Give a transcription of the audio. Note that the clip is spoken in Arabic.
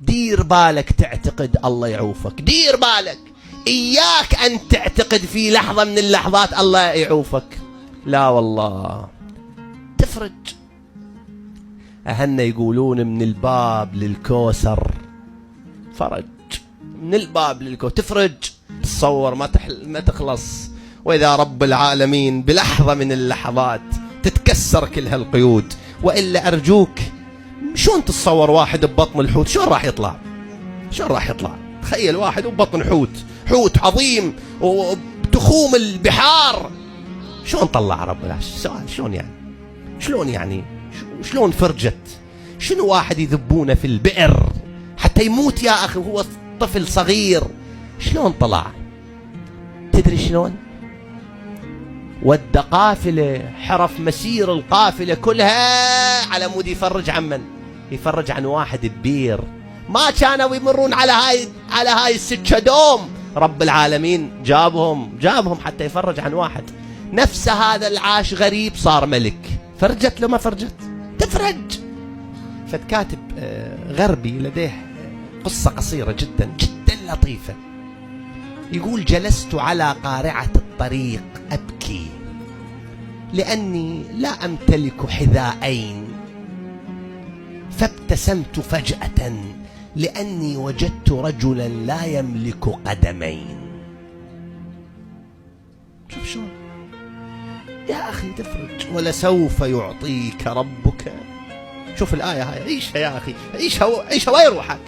دير بالك تعتقد الله يعوفك، دير بالك، إياك أن تعتقد في لحظة من اللحظات الله يعوفك. لا والله تفرج. أهلنا يقولون من الباب للكوثر فرج، من الباب للكوثر تفرج. تصور ما تخلص، وإذا رب العالمين بلحظة من اللحظات تتكسر كل هالقيود. وإلا أرجوك، شلون تتصور واحد ببطن الحوت شلون راح يطلع؟ شلون راح يطلع؟ تخيل واحد ببطن حوت عظيم وتخوم البحار، شلون طلع رب العالمين؟ سؤال، شلون يعني شلون فرجت؟ شنو واحد يذبونه في البئر حتى يموت يا أخي وهو طفل صغير، شلون طلع؟ تدري شلون؟ ود قافلة، حرف مسير القافلة كلها على مود يفرج عن من؟ يفرج عن واحد ببير ما كانوا يمرون على هاي السكة دوم. رب العالمين جابهم حتى يفرج عن واحد. نفس هذا العاش غريب صار ملك، فرجت له ما فرجت؟ تفرج. فكاتب غربي لديه قصة قصيرة جدا جدا لطيفة، يقول: جلست على قارعة الطريق أبكي لأني لا أمتلك حذاءين، فابتسمت فجأة لأني وجدت رجلا لا يملك قدمين. شوف شلون يا أخي تفرج. ولسوف يعطيك ربك. شوف الآية هاي، عيشها يا أخي، عيشها ويروحك.